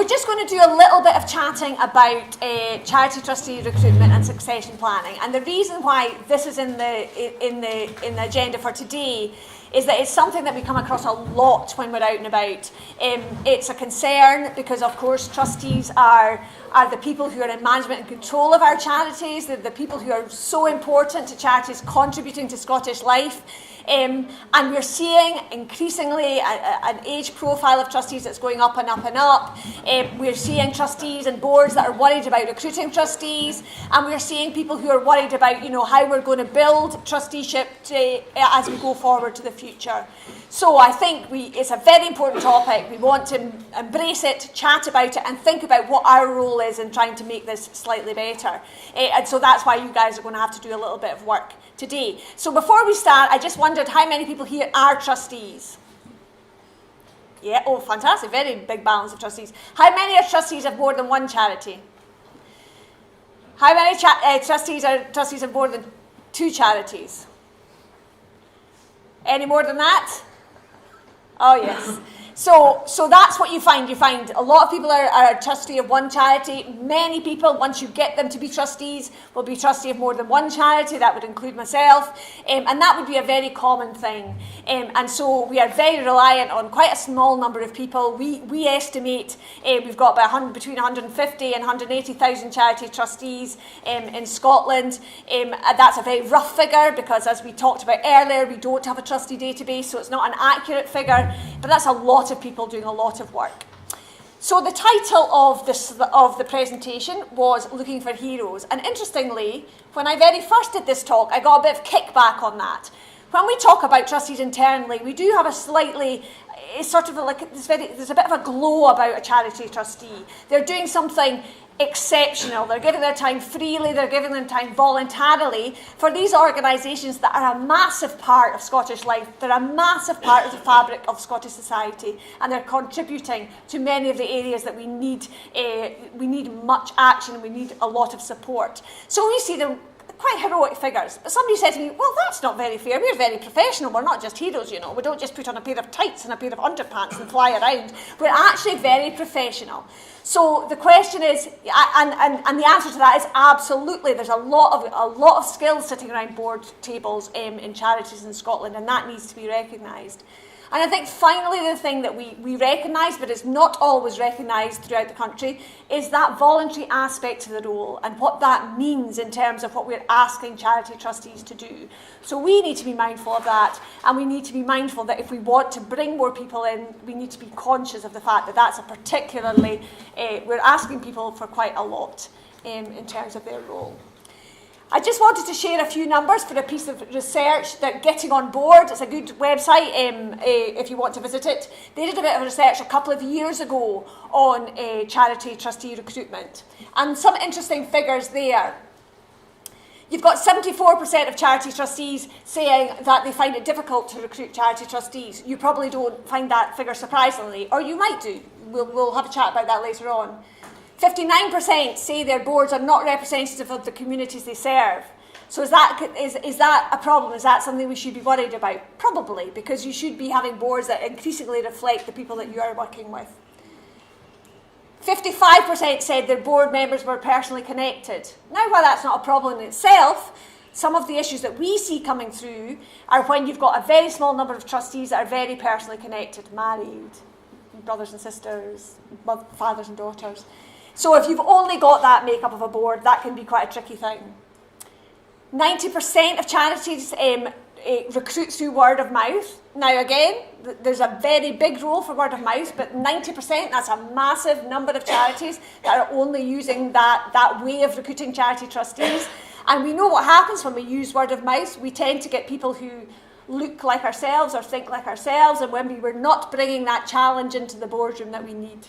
we're just going to do a little bit of chatting about charity trustee recruitment and succession planning. And the reason why this is in the agenda for today is that it's something that we come across a lot when we're out and about. It's a concern because, of course, trustees are the people who are in management and control of our charities. They're the people who are so important to charities contributing to Scottish life. And we're seeing increasingly an age profile of trustees that's going up and up and up. We're seeing trustees and boards that are worried about recruiting trustees, and we're seeing people who are worried about, how we're going to build trusteeship as we go forward to the future. So I think it's a very important topic. We want to embrace it, chat about it, and think about what our role is in trying to make this slightly better. And so that's why you guys are going to have to do a little bit of work today. So before we start, I just wondered how many people here are trustees? Yeah, oh, fantastic. Very big balance of trustees. How many are trustees of more than one charity? How many trustees are trustees of more than 2 charities? Any more than that? Oh, yes. So that's what you find. You find a lot of people are a trustee of one charity. Many people, once you get them to be trustees, will be trustee of more than one charity. That would include myself. And that would be a very common thing. And so we are very reliant on quite a small number of people. We estimate we've got about between 150 and 180,000 charity trustees in Scotland. That's a very rough figure because, as we talked about earlier, we don't have a trustee database, so it's not an accurate figure. But that's a lot of people doing a lot of work. So the title of the presentation was Looking for Heroes. And interestingly, when I very first did this talk, I got a bit of kickback on that. When we talk about trustees internally, we do have a slightly, it's sort of like, there's a bit of a glow about a charity trustee. They're doing something exceptional. They're giving their time freely, they're giving their time voluntarily for these organisations that are a massive part of Scottish life. They're a massive part of the fabric of Scottish society, and they're contributing to many of the areas that we need much action, we need a lot of support. So we see them quite heroic figures. But somebody said to me, well, that's not very fair. We're very professional. We're not just heroes, We don't just put on a pair of tights and a pair of underpants and fly around. We're actually very professional. So the question is, and the answer to that is absolutely. There's a lot of skills sitting around board tables in charities in Scotland, and that needs to be recognised. And I think finally the thing that we recognise, but is not always recognised throughout the country, is that voluntary aspect to the role and what that means in terms of what we're asking charity trustees to do. So we need to be mindful of that, and we need to be mindful that if we want to bring more people in, we need to be conscious of the fact that that's a particularly, we're asking people for quite a lot in terms of their role. I just wanted to share a few numbers for a piece of research that Getting on Board, it's a good website if you want to visit it. They did a bit of research a couple of years ago on charity trustee recruitment. And some interesting figures there. You've got 74% of charity trustees saying that they find it difficult to recruit charity trustees. You probably don't find that figure surprisingly, or you might do. We'll have a chat about that later on. 59% say their boards are not representative of the communities they serve. So is that a problem? Is that something we should be worried about? Probably, because you should be having boards that increasingly reflect the people that you are working with. 55% said their board members were personally connected. Now, while that's not a problem in itself, some of the issues that we see coming through are when you've got a very small number of trustees that are very personally connected, married, brothers and sisters, fathers and daughters. So if you've only got that makeup of a board, that can be quite a tricky thing. 90% of charities recruit through word of mouth. Now again, there's a very big role for word of mouth, but 90%, that's a massive number of charities that are only using that way of recruiting charity trustees. And we know what happens when we use word of mouth. We tend to get people who look like ourselves or think like ourselves, and when we were not bringing that challenge into the boardroom that we need.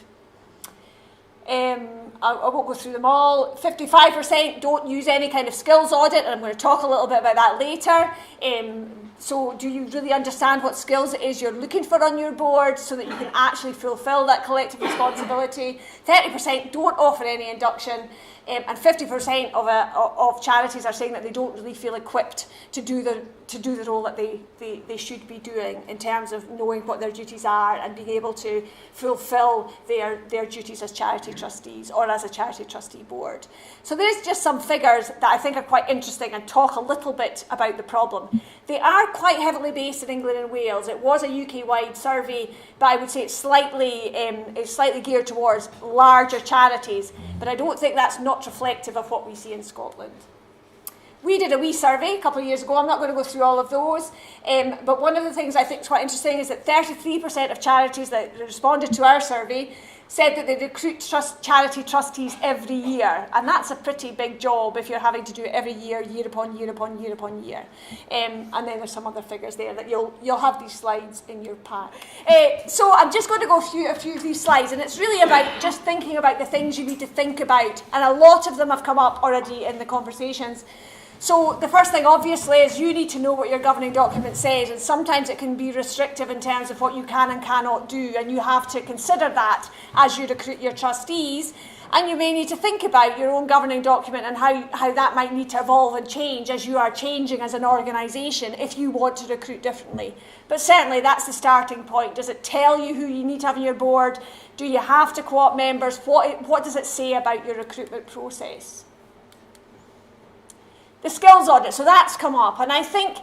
I won't go through them all. 55% don't use any kind of skills audit, and I'm going to talk a little bit about that later. So do you really understand what skills it is you're looking for on your board so that you can actually fulfil that collective responsibility? 30% don't offer any induction, and 50% of charities are saying that they don't really feel equipped to do the role that they should be doing in terms of knowing what their duties are and being able to fulfil their duties as charity trustees or as a charity trustee board. So there's just some figures that I think are quite interesting and talk a little bit about the problem. They are quite heavily based in England and Wales. It was a UK-wide survey, but I would say it's slightly geared towards larger charities, but I don't think that's not reflective of what we see in Scotland. We did a wee survey a couple of years ago. I'm not going to go through all of those, but one of the things I think is quite interesting is that 33% of charities that responded to our survey said that they recruit charity trustees every year, and that's a pretty big job if you're having to do it every year, year upon year upon year upon year. And then there's some other figures there that you'll have these slides in your pack. So I'm just going to go through a few of these slides, and it's really about just thinking about the things you need to think about, and a lot of them have come up already in the conversations. So the first thing, obviously, is you need to know what your governing document says, and sometimes it can be restrictive in terms of what you can and cannot do, and you have to consider that as you recruit your trustees. And you may need to think about your own governing document and how that might need to evolve and change as you are changing as an organisation if you want to recruit differently. But certainly that's the starting point. Does it tell you who you need to have on your board? Do you have to co-opt members? What does it say about your recruitment process? The skills audit, so that's come up, and I think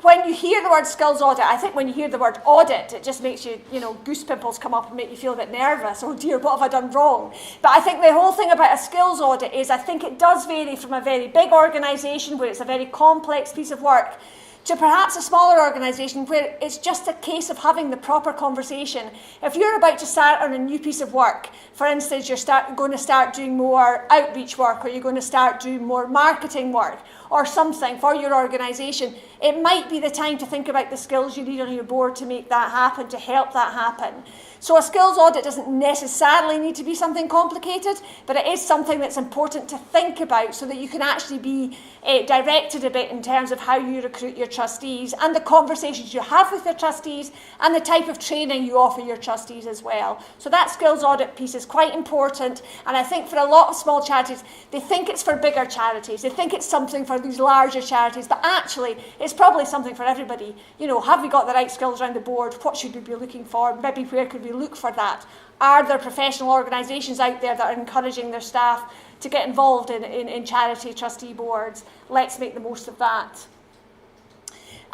when you hear the word skills audit, I think when you hear the word audit, it just makes you, goose pimples come up and make you feel a bit nervous. Oh dear, what have I done wrong? But I think the whole thing about a skills audit is I think it does vary from a very big organisation where it's a very complex piece of work to perhaps a smaller organisation where it's just a case of having the proper conversation. If you're about to start on a new piece of work, for instance, you're going to start doing more outreach work, or you're going to start doing more marketing work or something for your organisation, it might be the time to think about the skills you need on your board to make that happen, to help that happen. So a skills audit doesn't necessarily need to be something complicated, but it is something that's important to think about so that you can actually be directed a bit in terms of how you recruit your trustees and the conversations you have with your trustees and the type of training you offer your trustees as well. So that skills audit piece is quite important, and I think for a lot of small charities, they think it's for bigger charities. They think it's something for these larger charities, but actually it's probably something for everybody. Have we got the right skills around the board? What should we be looking for? Maybe where could we look for that? Are there professional organisations out there that are encouraging their staff to get involved in charity trustee boards? Let's make the most of that.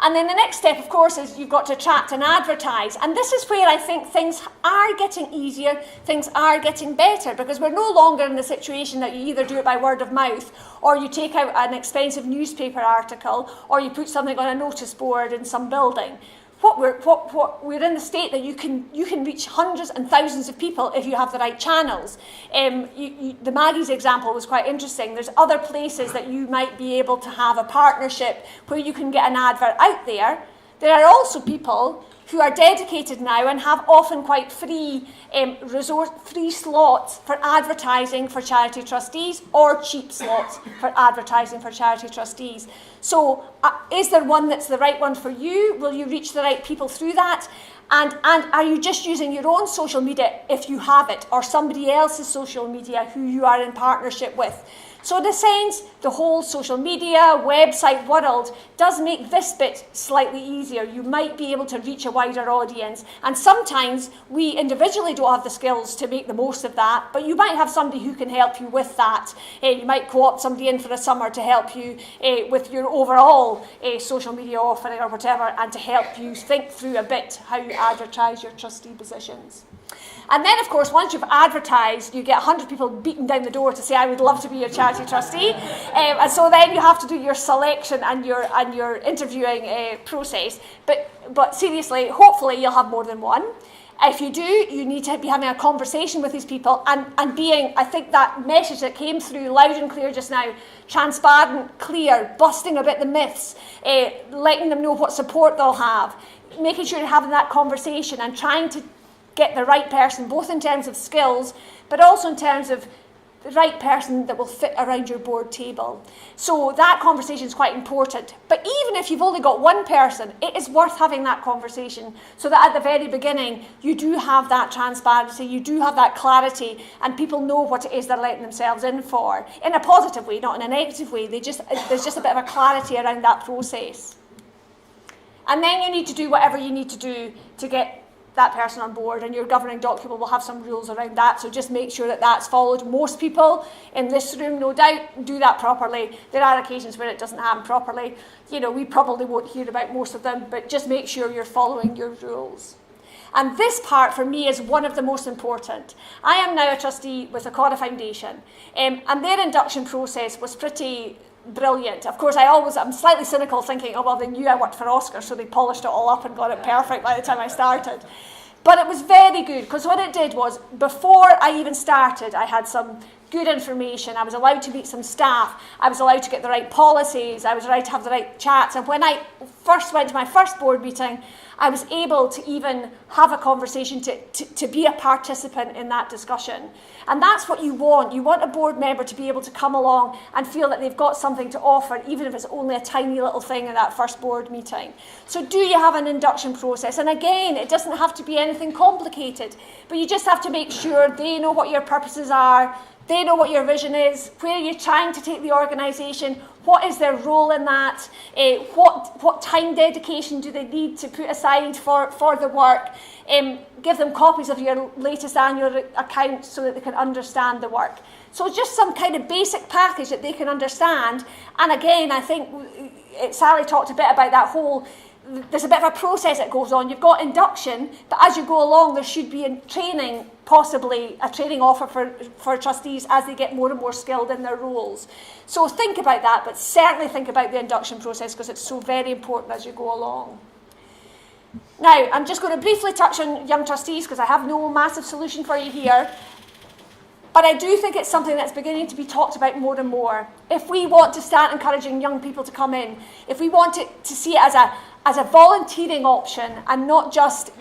And then the next step, of course, is you've got to attract and advertise. And this is where I think things are getting easier, things are getting better, because we're no longer in the situation that you either do it by word of mouth, or you take out an expensive newspaper article, or you put something on a notice board in some building. We're in the state that you can reach hundreds and thousands of people if you have the right channels. The Maggie's example was quite interesting. There's other places that you might be able to have a partnership where you can get an advert out there. There are also people who are dedicated now and have often quite free slots for advertising for charity trustees, or cheap slots for advertising for charity trustees. So is there one that's the right one for you? Will you reach the right people through that? And are you just using your own social media if you have it, or somebody else's social media who you are in partnership with? So in a sense, the whole social media, website world does make this bit slightly easier. You might be able to reach a wider audience. And sometimes we individually don't have the skills to make the most of that, but you might have somebody who can help you with that. You might co-opt somebody in for a summer to help you with your overall social media offering or whatever, and to help you think through a bit how you advertise your trustee positions. And then, of course, once you've advertised, you get 100 people beating down the door to say, I would love to be your charity trustee. And so then you have to do your selection and your interviewing process. But seriously, hopefully you'll have more than one. If you do, you need to be having a conversation with these people and being, I think that message that came through loud and clear just now, transparent, clear, busting a bit the myths, letting them know what support they'll have, making sure you're having that conversation and trying to get the right person, both in terms of skills, but also in terms of the right person that will fit around your board table. So that conversation is quite important. But even if you've only got one person, it is worth having that conversation so that at the very beginning, you do have that transparency, you do have that clarity, and people know what it is they're letting themselves in for. In a positive way, not in a negative way. There's just a bit of a clarity around that process. And then you need to do whatever you need to do to get that person on board, and your governing document will have some rules around that, so just make sure that that's followed. Most people in this room, no doubt, do that properly. There are occasions where it doesn't happen properly. You know, we probably won't hear about most of them, but just make sure you're following your rules. And this part, for me, is one of the most important. I am now a trustee with the Cora Foundation, and their induction process was pretty brilliant. Of course, I'm slightly cynical, thinking, oh, well, they knew I worked for Oscar, so they polished it all up and got it perfect by the time I started. But it was very good, because what it did was, before I even started, I had some good information. I was allowed to meet some staff. I was allowed to get the right policies. I was allowed to have the right chats. And when I first went to my first board meeting, I was able to even have a conversation, to be a participant in that discussion. And that's what you want. You want a board member to be able to come along and feel that they've got something to offer, even if it's only a tiny little thing in that first board meeting. So do you have an induction process? And again, it doesn't have to be anything complicated, but you just have to make sure they know what your purposes are, they know what your vision is, where you're trying to take the organisation, what is their role in that, what time dedication do they need to put aside for the work. Give them copies of your latest annual account so that they can understand the work. So just some kind of basic package that they can understand. And again, I think Sally talked a bit about that whole, there's a bit of a process that goes on. You've got induction, but as you go along, there should be a training, possibly a training offer for trustees as they get more and more skilled in their roles. So think about that, but certainly think about the induction process, because it's so very important as you go along. Now, I'm just going to briefly touch on young trustees, because I have no massive solution for you here. But I do think it's something that's beginning to be talked about more and more. If we want to start encouraging young people to come in, if we want to see it as a volunteering option, and not just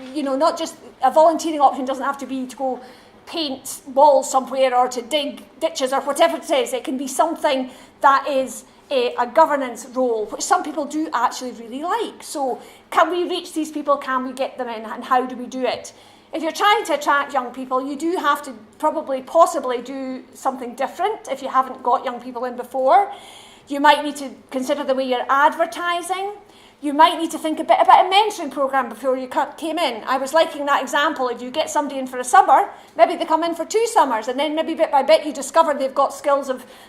a volunteering option doesn't have to be to go paint walls somewhere or to dig ditches or whatever it is. It can be something that is a governance role, which some people do actually really like. So can we reach these people? Can we get them in? And how do we do it? If you're trying to attract young people, you do have to possibly do something different if you haven't got young people in before. You might need to consider the way you're advertising. You might need to think a bit about a mentoring programme before you came in. I was liking that example. If you get somebody in for a summer, maybe they come in for 2 summers, and then maybe bit by bit you discover they've got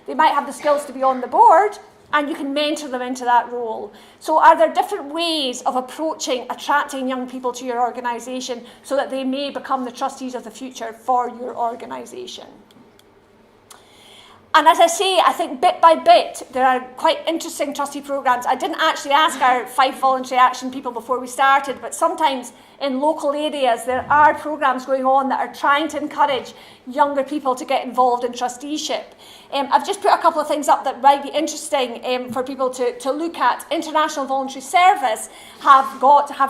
they might have the skills to be on the board, and you can mentor them into that role. So are there different ways of attracting young people to your organisation so that they may become the trustees of the future for your organisation? And as I say, I think bit by bit, there are quite interesting trustee programmes. I didn't actually ask our 5 voluntary action people before we started, but sometimes in local areas, there are programmes going on that are trying to encourage younger people to get involved in trusteeship. I've just put a couple of things up that might be interesting for people to look at. International Voluntary Service have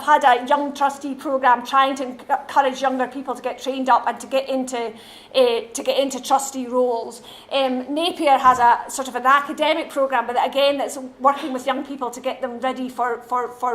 had a young trustee programme trying to encourage younger people to get trained up and to get into trustee roles. Napier has a sort of an academic programme, but again, that's working with young people to get them ready for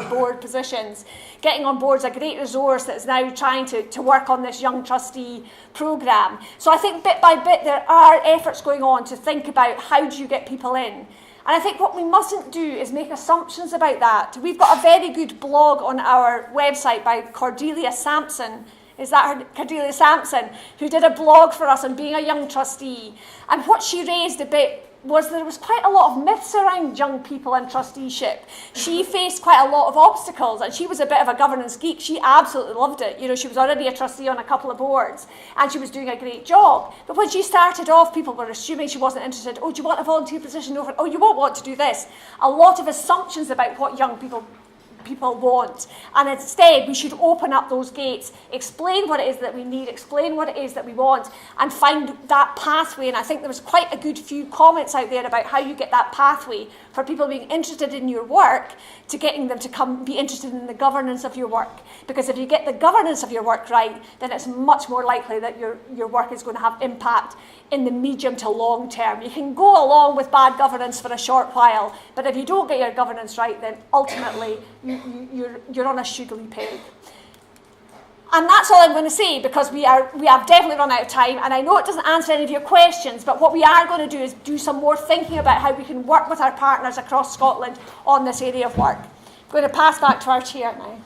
board positions. Getting on board is a great resource that is now trying to work on this young trustee programme. So I think bit by bit there are efforts going on to think about how do you get people in. And I think what we mustn't do is make assumptions about that. We've got a very good blog on our website by Cordelia Sampson. Is that her, Cordelia Sampson, who did a blog for us on being a young trustee. And what she raised a bit was there was quite a lot of myths around young people and trusteeship. She faced quite a lot of obstacles, and she was a bit of a governance geek. She absolutely loved it. You know, she was already a trustee on a couple of boards, and she was doing a great job. But when she started off, people were assuming she wasn't interested. Oh, do you want a volunteer position over? Oh, you won't want to do this. A lot of assumptions about what young people want, and instead we should open up those gates, explain what it is that we need, explain what it is that we want, and find that pathway. And I think there was quite a good few comments out there about how you get that pathway for people being interested in your work to getting them to come be interested in the governance of your work. Because if you get the governance of your work right, then it's much more likely that your work is going to have impact in the medium to long term. You can go along with bad governance for a short while, but if you don't get your governance right, then ultimately you're on a sugary pig. And that's all I'm going to say, because we have definitely run out of time, and I know it doesn't answer any of your questions, but what we are going to do is do some more thinking about how we can work with our partners across Scotland on this area of work. I'm going to pass back to our chair now.